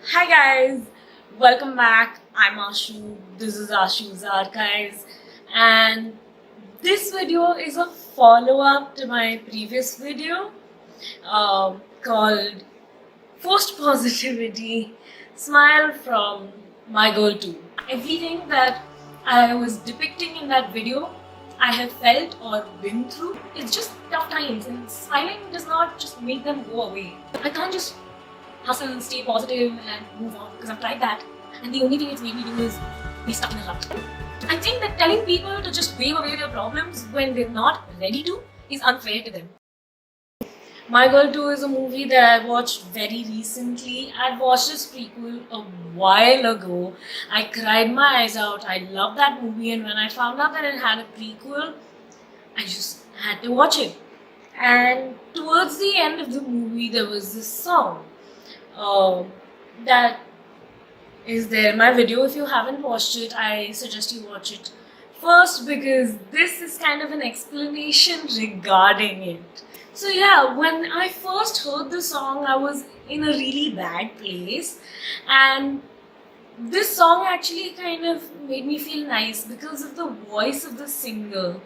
Hi guys, welcome back. I'm Ashu. This is Ashu's Archives, and this video is a follow-up to my previous video called Forced Positivity Smile from My Girl Too. Everything that I was depicting in that video, I have felt or been through. It's just tough times, and smiling does not just make them go away. I can't just hustle and stay positive and move on because I've tried that, and the only thing it's made me do is be stuck in a rut. I think that telling people to just wave away their problems when they're not ready to is unfair to them. My Girl 2 is a movie that I watched very recently. I watched this prequel a while ago. I cried my eyes out. I loved that movie, and when I found out that it had a prequel, I just had to watch it. And towards the end of the movie, there was this song that is there in my video. If you haven't watched it, I suggest you watch it first because this is kind of an explanation regarding it. So yeah, when I first heard the song, I was in a really bad place, and this song actually kind of made me feel nice because of the voice of the singer.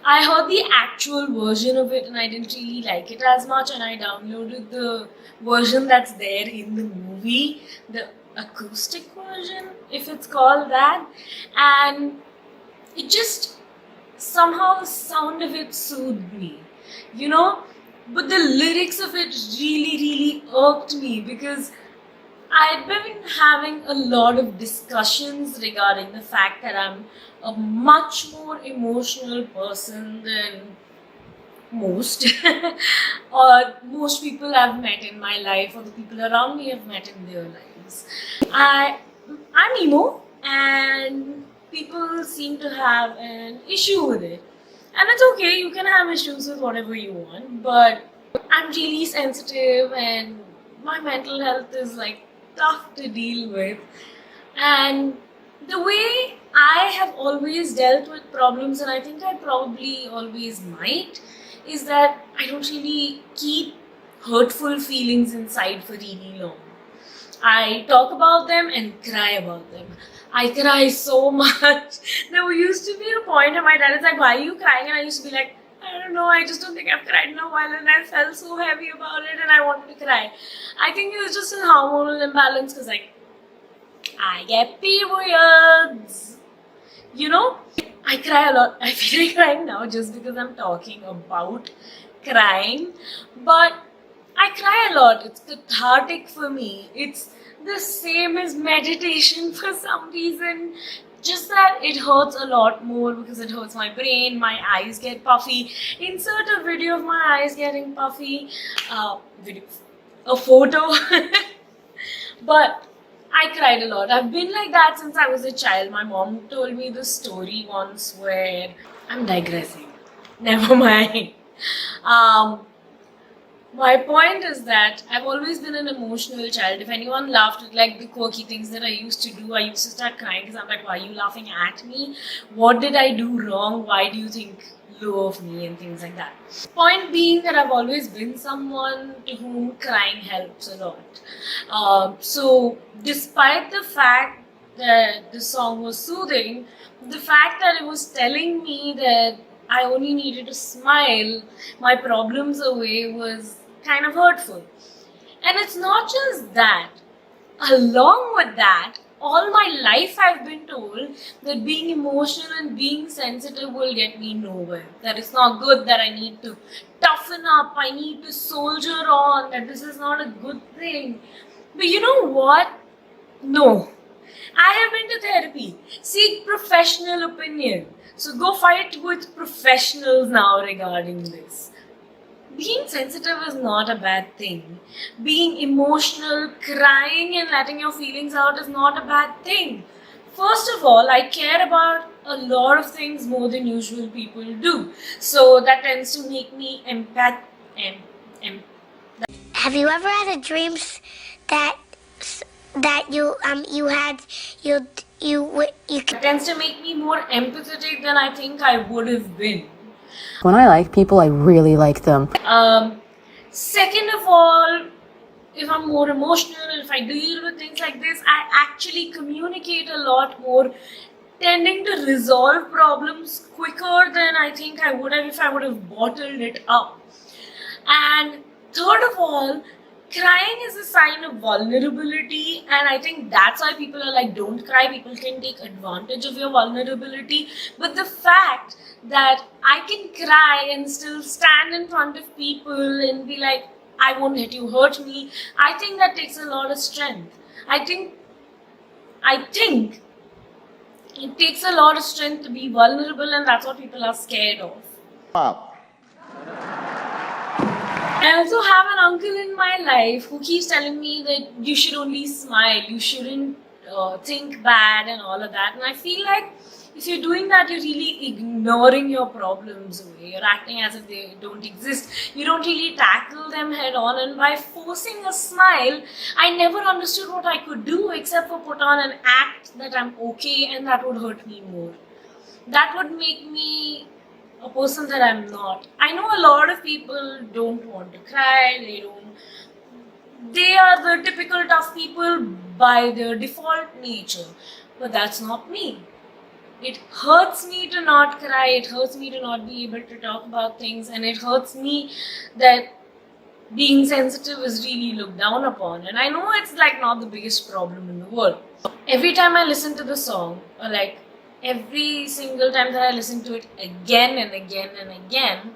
I heard the actual version of it and I didn't really like it as much, and I downloaded the version that's there in the movie, the acoustic version, if it's called that, and it just somehow the sound of it soothed me, but the lyrics of it really irked me because I'd been having a lot of discussions regarding the fact that I'm a much more emotional person than most or most people I've met in my life or the people around me have met in their lives. I'm emo, and people seem to have an issue with it. And it's okay, you can have issues with whatever you want, but I'm really sensitive and my mental health is like tough to deal with. And the way I have always dealt with problems, and I think I probably always might, is that I don't really keep hurtful feelings inside for really long. I talk about them and cry about them. I cry so much. There used to be a point where my dad is like, "Why are you crying?" And I used to be like, "I don't know, I just don't think I've cried in a while," and I felt so heavy about it and I wanted to cry. I think it was just a hormonal imbalance because I get periods. I cry a lot. I feel like crying now just because I'm talking about crying. But I cry a lot. It's cathartic for me. It's the same as meditation for some reason. Just that it hurts a lot more because it hurts my brain. My eyes get puffy. Insert a video of my eyes getting puffy. A photo. But I cried a lot. I've been like that since I was a child. My mom told me this story once where I'm digressing. Never mind. My point is that I've always been an emotional child. If anyone laughed at the quirky things that I used to do, I used to start crying because I'm like, "Why are you laughing at me? What did I do wrong? Why do you think low of me?" and things like that. Point being that I've always been someone to whom crying helps a lot. So despite the fact that the song was soothing, the fact that it was telling me that I only needed to smile my problems away was kind of hurtful. And it's not just that. Along with that, all my life I've been told that being emotional and being sensitive will get me nowhere. That it's not good, that I need to toughen up, I need to soldier on, that this is not a good thing. But you know what? No. I have been to therapy. Seek professional opinion. So go fight with professionals now regarding this. Being sensitive is not a bad thing. Being emotional, crying and letting your feelings out is not a bad thing. First of all, I care about a lot of things more than usual people do. So that tends to make me Have you ever had a dream that It tends to make me more empathetic than I think I would have been. When I like people, I really like them. Second of all, if I'm more emotional, if I deal with things like this, I actually communicate a lot more, tending to resolve problems quicker than I think I would have if I would have bottled it up. And third of all, crying is a sign of vulnerability, and I think that's why people are like, don't cry. People can take advantage of your vulnerability. But the fact that I can cry and still stand in front of people and be like, I won't let you hurt me, I think that takes a lot of strength. I think it takes a lot of strength to be vulnerable, and that's what people are scared of. Wow. I also have an uncle in my life who keeps telling me that you should only smile, you shouldn't think bad and all of that. And I feel like if you're doing that, you're really ignoring your problems away. You're acting as if they don't exist. You don't really tackle them head on. And by forcing a smile, I never understood what I could do except for put on an act that I'm okay, and that would hurt me more. That would make me a person that I'm not. I know a lot of people don't want to cry, they are the typical tough people by their default nature, but that's not me. It hurts me to not cry, it hurts me to not be able to talk about things, and it hurts me that being sensitive is really looked down upon. And I know it's like not the biggest problem in the world. Every time I listen to the song, or like every single time that I listen to it again and again and again,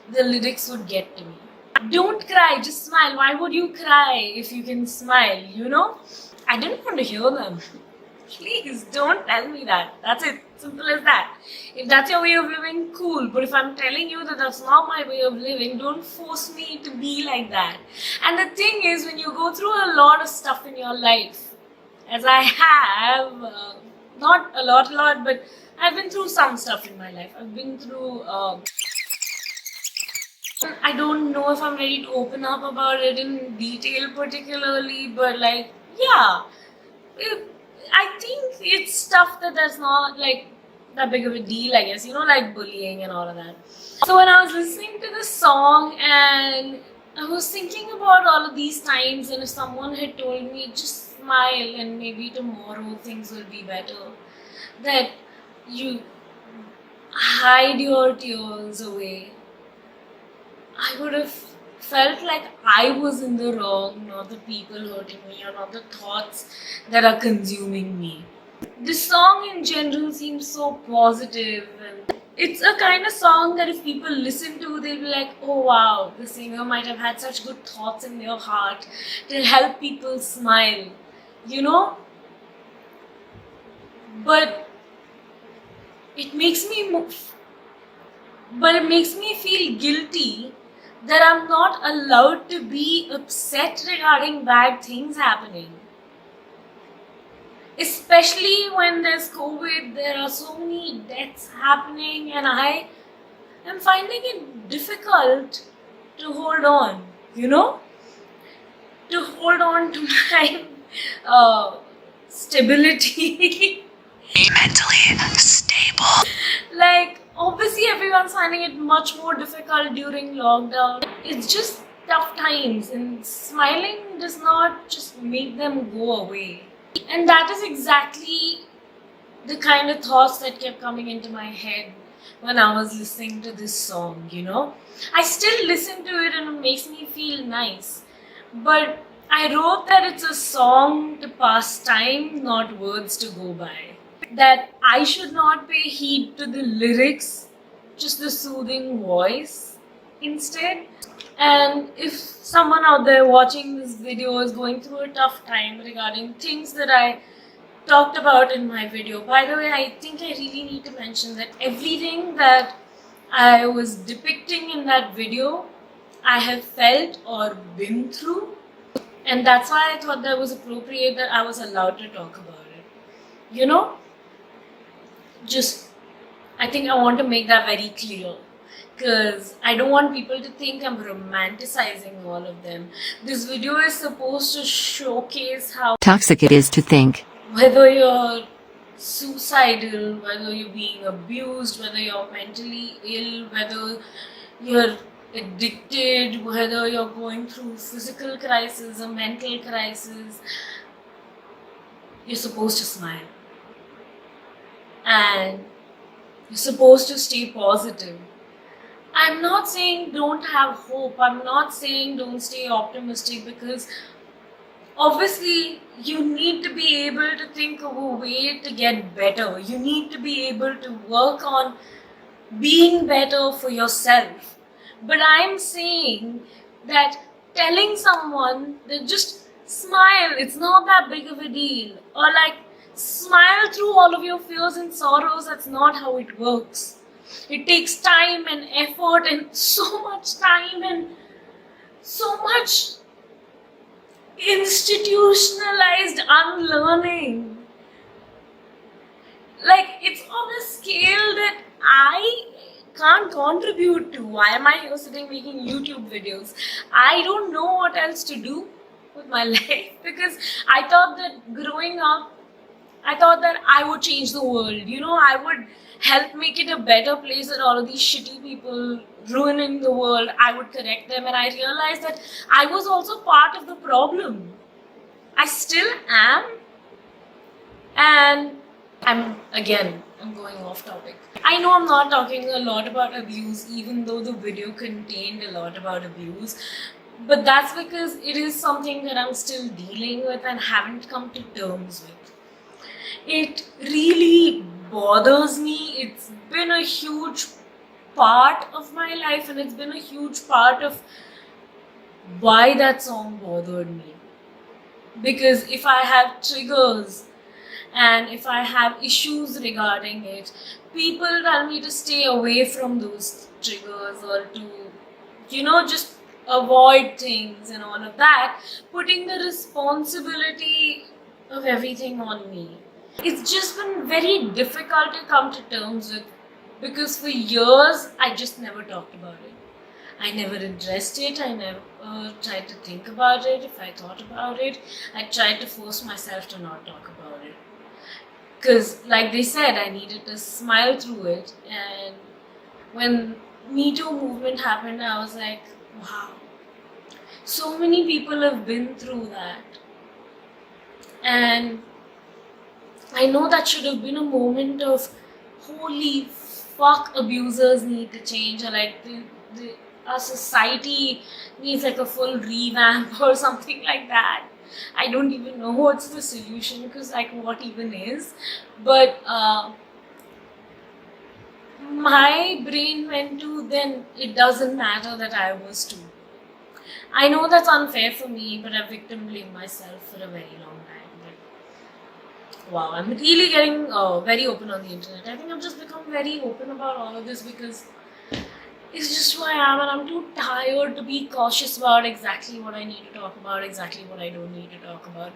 the lyrics would get to me. Don't cry, just smile. Why would you cry if you can smile, you know? I didn't want to hear them. Please don't tell me that. That's it. Simple as that. If that's your way of living, cool. But if I'm telling you that that's not my way of living, don't force me to be like that. And the thing is, when you go through a lot of stuff in your life, as I have, not a lot, but I've been through some stuff in my life. I've been through. I don't know if I'm ready to open up about it in detail, particularly, but like, yeah, I think it's stuff that's not like that big of a deal, I guess, you know, like bullying and all of that. So when I was listening to the song, and I was thinking about all of these times, and if someone had told me just smile and maybe tomorrow things will be better, that you hide your tears away, I would have felt like I was in the wrong, not the people hurting me, or not the thoughts that are consuming me. This song in general seems so positive, and it's a kind of song that if people listen to, they'll be like, oh wow, the singer might have had such good thoughts in their heart to help people smile, you know? But it makes me feel guilty that I'm not allowed to be upset regarding bad things happening. Especially when there's COVID, there are so many deaths happening, and I am finding it difficult to hold on, you know? To hold on to my stability. Be mentally stable. Like, obviously, everyone's finding it much more difficult during lockdown. It's just tough times, and smiling does not just make them go away. And that is exactly the kind of thoughts that kept coming into my head when I was listening to this song, you know. I still listen to it and it makes me feel nice. But I wrote that it's a song to pass time, not words to go by. That I should not pay heed to the lyrics, just the soothing voice instead. And if someone out there watching this video is going through a tough time regarding things that I talked about in my video, by the way, I think I really need to mention that everything that I was depicting in that video, I have felt or been through. And that's why I thought that was appropriate that I was allowed to talk about it. You know? I think I want to make that very clear, because I don't want people to think I'm romanticizing all of them. This video is supposed to showcase how Toxic it is to think. whether you're suicidal, whether you're being abused, whether you're mentally ill, whether you're addicted, whether you're going through physical crisis or mental crisis, you're supposed to smile. And you're supposed to stay positive. I'm not saying don't have hope. I'm not saying don't stay optimistic, because obviously you need to be able to think of a way to get better. You need to be able to work on being better for yourself. But I'm saying that telling someone that just smile, it's not that big of a deal, or like smile through all of your fears and sorrows, that's not how it works. It takes time and effort, and so much time and so much institutionalized unlearning. Like, it's on a scale that I can't contribute to. Why am I here sitting making YouTube videos? I don't know what else to do with my life, because I thought that growing up, I thought that I would change the world. You know, I would help make it a better place, that all of these shitty people ruining the world, I would correct them. And I realized that I was also part of the problem. I still am. And I'm going off topic. I know I'm not talking a lot about abuse, even though the video contained a lot about abuse. But that's because it is something that I'm still dealing with and haven't come to terms with. It really bothers me. It's been a huge part of my life, and it's been a huge part of why that song bothered me. Because if I have triggers and if I have issues regarding it, people tell me to stay away from those triggers, or to, just avoid things and all of that, putting the responsibility of everything on me. It's just been very difficult to come to terms with, because for years I just never talked about it. I never addressed it. I never tried to think about it. If I thought about it, I tried to force myself to not talk about it. Because, like they said, I needed to smile through it. And when Me Too movement happened, I was like, wow, so many people have been through that. And I know that should have been a moment of, holy fuck, abusers need to change, or like our society needs like a full revamp or something like that. I don't even know what's the solution, because like, what even is? But my brain went to, then it doesn't matter that I was too. I know that's unfair for me, but I victim blame myself for a very long time. Wow, I'm really getting very open on the internet. I think I've just become very open about all of this, because it's just who I am, and I'm too tired to be cautious about exactly what I need to talk about, exactly what I don't need to talk about.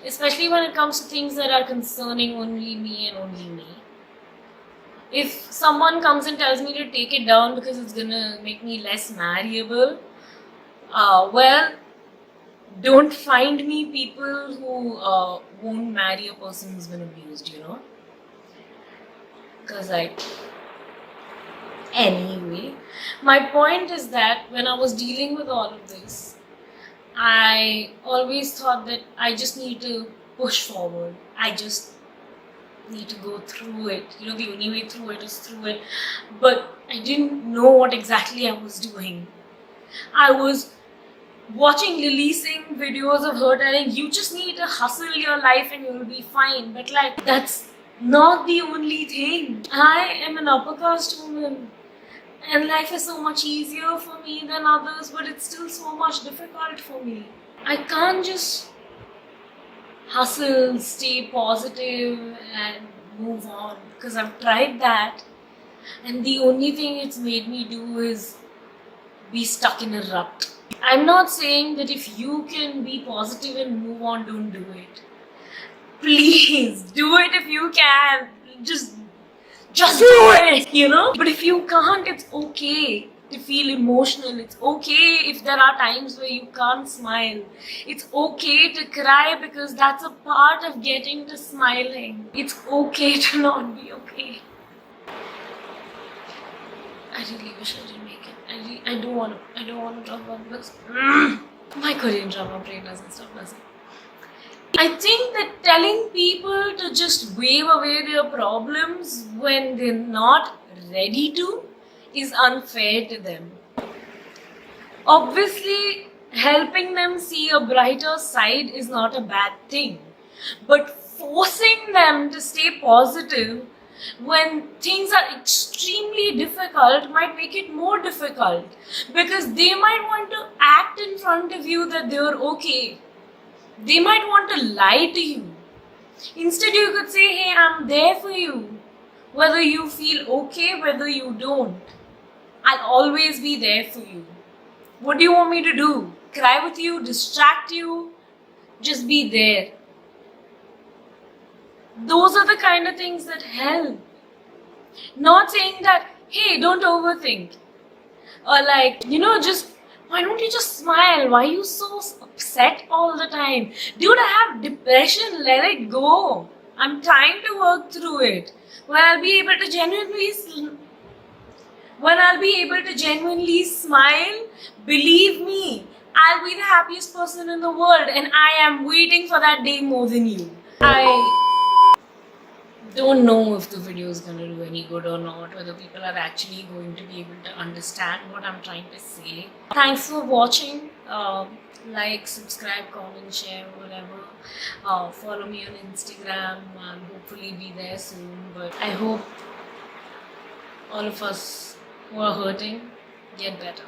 Especially when it comes to things that are concerning only me and only me. If someone comes and tells me to take it down because it's gonna make me less marriable, well, don't find me people who won't marry a person who's been abused, Because anyway, my point is that when I was dealing with all of this, I always thought that I just need to push forward. I just need to go through it. The only way through it is through it. But I didn't know what exactly I was doing. I was watching Lily Singh videos of her telling, you just need to hustle your life and you'll be fine. But like, that's not the only thing. I am an upper caste woman, and life is so much easier for me than others, but it's still so much difficult for me. I can't just hustle, stay positive and move on, because I've tried that, and the only thing it's made me do is be stuck in a rut. I'm not saying that if you can be positive and move on, don't do it. Please, do it if you can. Just do it, But if you can't, it's okay to feel emotional. It's okay if there are times where you can't smile. It's okay to cry, because that's a part of getting to smiling. It's okay to not be okay. I really wish I didn't make it. I don't want to talk about books. My Korean drama brain doesn't stop buzzing. I think that telling people to just wave away their problems when they're not ready to is unfair to them. Obviously, helping them see a brighter side is not a bad thing, but forcing them to stay positive when things are extremely difficult might make it more difficult, because they might want to act in front of you that they're okay. They might want to lie to you. Instead, you could say, hey, I'm there for you. Whether you feel okay, whether you don't, I'll always be there for you. What do you want me to do? Cry with you? Distract you? Just be there. Those are the kind of things that help. Not saying that, hey, don't overthink. Or like, just, why don't you just smile? Why are you so upset all the time? Dude, I have depression. Let it go. I'm trying to work through it. When I'll be able to genuinely smile, believe me, I'll be the happiest person in the world, and I am waiting for that day more than you. I don't know if the video is going to do any good or not, whether people are actually going to be able to understand what I'm trying to say. Thanks for watching. Like, subscribe, comment, share, whatever. Follow me on Instagram. I'll hopefully be there soon. But I hope all of us who are hurting get better.